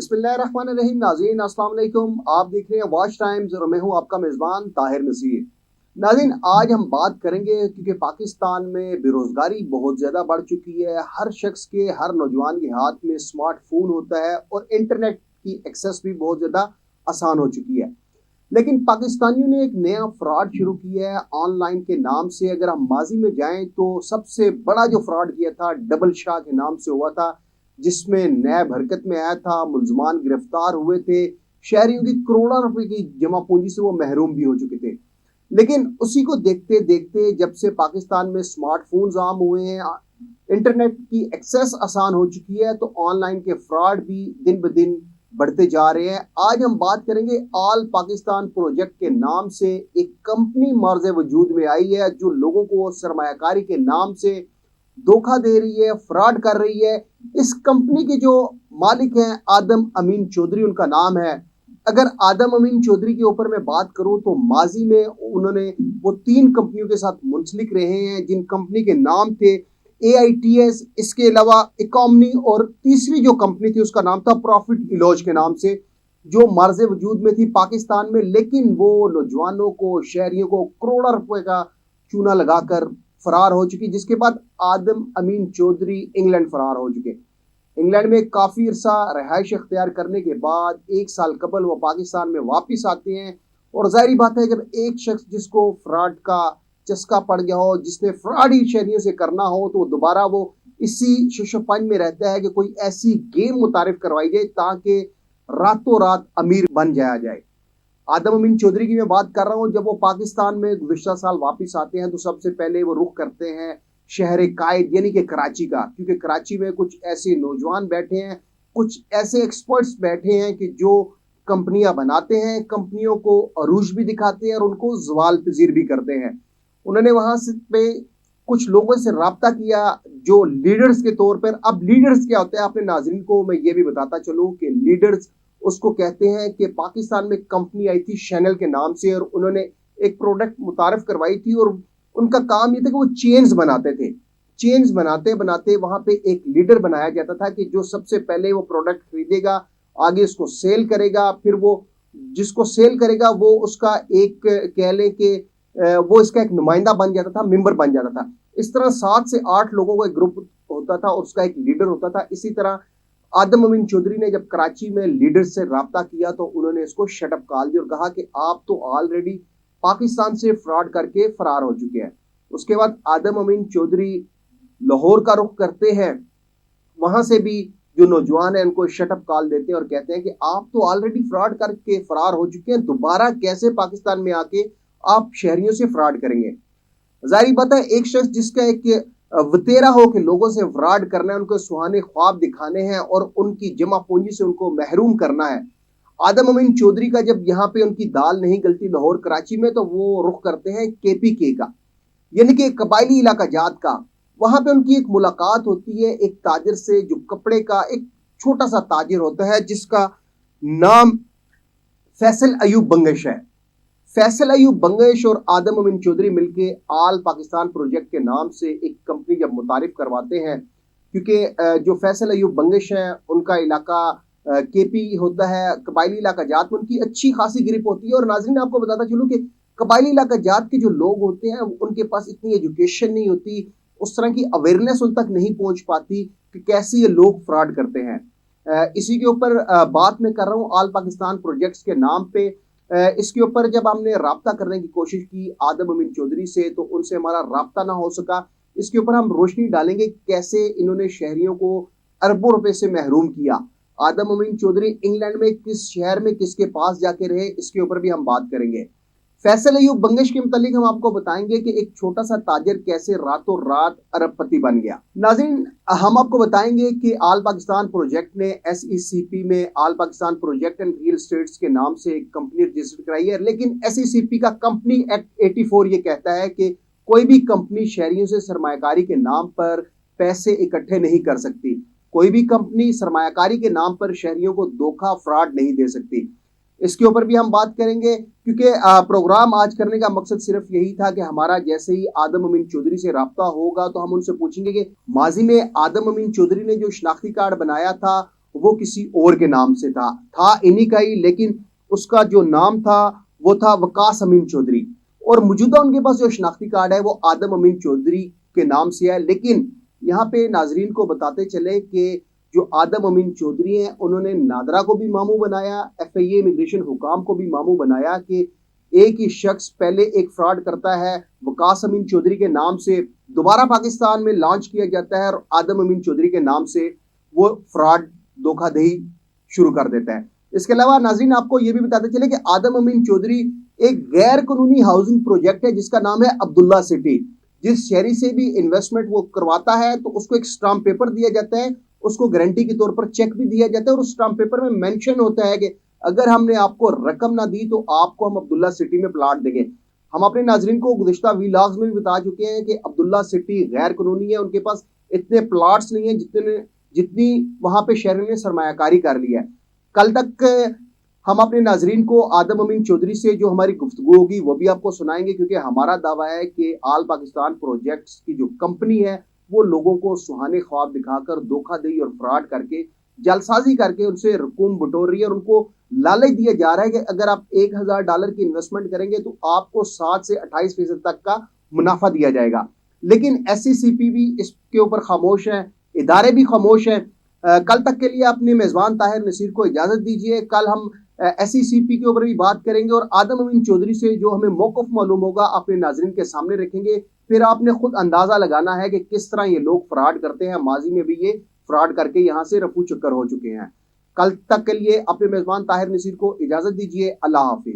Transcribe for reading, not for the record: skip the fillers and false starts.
बिस्मिल्लाहिर्रहमानिर्रहीम। नाज़रीन अस्सलाम वालेकुम। आप देख रहे हैं वॉच टाइम्स और मैं हूं आपका मेज़बान ताहिर नसीर। नाज़रीन, आज हम बात करेंगे क्योंकि पाकिस्तान में बेरोज़गारी बहुत ज़्यादा बढ़ चुकी है। हर शख्स के, हर नौजवान के हाथ में स्मार्टफोन होता है और इंटरनेट की एक्सेस भी बहुत ज़्यादा आसान हो चुकी है। लेकिन पाकिस्तानियों ने एक नया फ्रॉड शुरू किया है ऑनलाइन के नाम से। अगर हम माजी में जाएं तो सबसे बड़ा जो फ्रॉड किया था डबल शाह के नाम से हुआ था, जिसमें नैब हरकत में आया था, मुलजमान गिरफ्तार हुए थे, शहरियों की करोड़ों रुपए की जमा पूंजी से वो महरूम भी हो चुके थे। लेकिन उसी को देखते देखते जब से पाकिस्तान में स्मार्टफोन्स आम हुए हैं, इंटरनेट की एक्सेस आसान हो चुकी है, तो ऑनलाइन के फ्रॉड भी दिन ब दिन बढ़ते जा रहे हैं। आज हम बात करेंगे ऑल पाकिस्तान प्रोजेक्ट के नाम से एक कंपनी मर्ज वजूद में आई है, जो लोगों को सरमायाकारी के नाम से धोखा दे रही है, फ्रॉड कर रही है। इस कंपनी के जो मालिक हैं आदम अमीन चौधरी उनका नाम है। अगर आदम अमीन चौधरी के ऊपर मैं बात करूं तो माजी में उन्होंने वो 3 कंपनियों के साथ मुंसलिक रहे हैं, जिन कंपनी के नाम थे AITS, इसके अलावा इकॉमनी, और तीसरी जो कंपनी थी उसका नाम था प्रॉफिट इलॉज के नाम से, जो मर्ज वजूद में थी पाकिस्तान में। लेकिन वो नौजवानों को, शहरियों को करोड़ों रुपए का चूना लगाकर फरार हो चुकी, जिसके बाद आदम अमीन चौधरी इंग्लैंड फरार हो चुके। इंग्लैंड में काफ़ी अरसा रहायश अख्तियार करने के बाद 1 साल कबल वो पाकिस्तान में वापस आते हैं। और जाहिर बात है, जब एक शख्स जिसको फ्रॉड का चस्का पड़ गया हो, जिसने फ्रॉड ही शहरियों से करना हो, तो दोबारा वो इसी शशोपंज में रहता है कि कोई ऐसी गेम मुतारिफ करवाई जाए ताकि रातों रात अमीर बन जाया जाए। आदम अमीन चौधरी की मैं बात कर रहा हूँ। जब वो पाकिस्तान में गुज़िश्ता साल वापस आते हैं तो सबसे पहले वो रुख करते हैं शहर कायद यानी कि कराची का, क्योंकि कराची में कुछ ऐसे नौजवान बैठे हैं, कुछ ऐसे एक्सपर्ट्स बैठे हैं कि जो कंपनियां बनाते हैं, कंपनियों को अरूज भी दिखाते हैं और उनको जवाल पजीर भी करते हैं। उन्होंने वहां से पे कुछ लोगों से रब्ता किया जो लीडर्स के तौर पर। अब लीडर्स क्या होते हैं, अपने नाज़रीन को मैं ये भी बताता चलूं कि लीडर्स उसको कहते हैं कि पाकिस्तान में कंपनी आई थी शैनल के नाम से, और उन्होंने एक प्रोडक्ट मुतारिफ करवाई थी और उनका काम ये था कि वो चेन्स बनाते थे। चेन्स बनाते बनाते वहां पे एक लीडर बनाया जाता था कि जो सबसे पहले वो प्रोडक्ट खरीदेगा, आगे उसको सेल करेगा, फिर वो जिसको सेल करेगा वो उसका एक कह ले कि वो इसका एक नुमाइंदा बन जाता था, मेंबर बन जाता था। इस तरह 7 से 8 लोगों का एक ग्रुप होता था और उसका एक लीडर होता था। इसी तरह आदम अमीन चौधरी ने जब कराची में लीडर से रब्ता किया तो उन्होंने इसको शटअप कॉल दिया और कहा कि आप तो ऑलरेडी पाकिस्तान से फ्रॉड करके फरार हो चुके हैं। उसके बाद आदम अमीन चौधरी लाहौर का रुख करते हैं। वहां से भी जो नौजवान है उनको शटअप कॉल देते हैं और कहते हैं कि आप तो ऑलरेडी फ्रॉड करके फरार हो चुके हैं, दोबारा कैसे पाकिस्तान में आके आप शहरियों से फ्रॉड करेंगे। जाहिर बात है, एक शख्स जिसका एक वतेरा हो कि लोगों से फ्रॉड करना है, उनको सुहाने ख्वाब दिखाने हैं और उनकी जमा पूंजी से उनको महरूम करना है। आदम अमीन चौधरी का जब यहाँ पे उनकी दाल नहीं गलती लाहौर कराची में, तो वो रुख करते हैं KPK का, यानी कि कबायली इलाका जात का। वहां पे उनकी एक मुलाकात होती है एक ताजिर से, जो कपड़े का एक छोटा सा ताजिर होता है, जिसका नाम फैसल अयूब बंगश है। फैसल अयूब बंगश और आदम अमीन चौधरी मिलके आल पाकिस्तान प्रोजेक्ट के नाम से एक कंपनी जब मुतारिफ करवाते हैं, क्योंकि जो फैसल अयूब बंगश है उनका इलाका KP होता है, कबायली इलाका जात में उनकी अच्छी खासी गिरिप होती है। और नाज़रीन, आपको बताता चलूँ कि कबायली इलाका जात के जो लोग होते हैं उनके पास इतनी एजुकेशन नहीं होती, उस तरह की अवेयरनेस उन तक नहीं पहुंच पाती कि कैसे ये लोग फ्रॉड करते हैं। इसी के ऊपर बात मैं कर रहा हूँ आल पाकिस्तान प्रोजेक्ट्स के नाम पे। इसके ऊपर जब हमने राब्ता करने की कोशिश की आदम अमीन चौधरी से, तो उनसे हमारा राब्ता ना हो सका। इसके ऊपर हम रोशनी डालेंगे कैसे इन्होंने शहरियों को अरबों रुपए से महरूम किया। आदम अमीन चौधरी इंग्लैंड में किस शहर में किसके पास जाके रहे, इसके ऊपर भी हम बात करेंगे। फैसल अयूब बंगश के मुतालिक हम आपको बताएंगे कि एक छोटा सा ताजिर कैसे रातों रात अरबपति बन गया। नाज़रीन, हम आपको बताएंगे कि आल पाकिस्तान प्रोजेक्ट ने SECP में all Pakistan project and real estates के नाम से एक कंपनी रजिस्टर कराई है। लेकिन SECP का कंपनी एक्ट 84 ये कहता है कि कोई भी कंपनी शहरियों से सरमायाकारी के नाम पर पैसे इकट्ठे नहीं कर सकती। कोई भी कंपनी सरमायाकारी के नाम पर शहरियों को धोखा, फ्रॉड नहीं दे सकती। इसके ऊपर भी हम बात करेंगे, क्योंकि प्रोग्राम आज करने का मकसद सिर्फ यही था कि हमारा जैसे ही आदम अमीन चौधरी से रब्ता होगा तो हम उनसे पूछेंगे कि माजी में आदम अमीन चौधरी ने जो शनाख्ती कार्ड बनाया था वो किसी और के नाम से था इन्हीं का ही, लेकिन उसका जो नाम था वो था वकास अमीन चौधरी। और मौजूदा उनके पास जो शनाख्ती कार्ड है वो आदम अमीन चौधरी के नाम से है। लेकिन यहाँ पे नाजरीन को बताते चले कि जो आदम अमीन चौधरी हैं उन्होंने नादरा को भी मामू बनाया, FIA इमिग्रेशन हुकाम को भी मामू बनाया कि एक ही शख्स पहले एक फ्रॉड करता है वकास अमीन चौधरी के नाम से, दोबारा पाकिस्तान में लॉन्च किया जाता है और आदम अमीन चौधरी के नाम से वो फ्रॉड धोखाधड़ी शुरू कर देता है। इसके अलावा नाजरीन आपको ये भी बताते चले कि आदम अमीन चौधरी एक गैर कानूनी हाउसिंग प्रोजेक्ट है जिसका नाम है अब्दुल्ला सिटी। जिस शहरी से भी इन्वेस्टमेंट वो करवाता है तो उसको एक स्टाम्प पेपर दिया जाता है, उसको गारंटी के तौर पर चेक भी दिया जाता है और उस स्टाम्प पेपर में मेंशन होता है कि अगर हमने आपको रकम ना दी तो आपको हम अब्दुल्ला सिटी में प्लाट देंगे। हम अपने नाजरीन को गुज़िश्ता व्लॉग्स में भी बता चुके हैं कि अब्दुल्ला सिटी गैर कानूनी है, उनके पास इतने प्लाट्स नहीं है जितनी वहां पे शहर ने सरमायाकारी कर लिया है। कल तक हम अपने नाजरीन को आदम अमीन चौधरी से जो हमारी गुफ्तगू होगी वो भी आपको सुनाएंगे, क्योंकि हमारा दावा है कि आल पाकिस्तान प्रोजेक्ट्स की जो कंपनी है वो लोगों को सुहाने ख्वाब दिखाकर धोखाधड़ी और फ्रॉड करके जालसाजी करके उनसे रकूम बटोर रही है और उनको लालच दिया जा रहा है कि अगर आप $1000 की इन्वेस्टमेंट करेंगे तो आपको 7 से 28% तक का मुनाफा दिया जाएगा। लेकिन SCCP भी इसके ऊपर खामोश है, इदारे भी खामोश हैं। कल तक के लिए अपने मेज़बान ताहिर नसीर को इजाज़त दीजिए। कल हम SCCP के ऊपर भी बात करेंगे और आदम अमीन चौधरी से जो हमें मौक़िफ़ मालूम होगा अपने नाज़रीन के सामने रखेंगे। फिर आपने खुद अंदाज़ा लगाना है कि किस तरह ये लोग फ्रॉड करते हैं। माजी में भी ये फ्रॉड करके यहाँ से रफू चक्कर हो चुके हैं। कल तक के लिए अपने मेज़बान ताहिर नसीर को इजाज़त दीजिए। अल्लाह हाफिज़।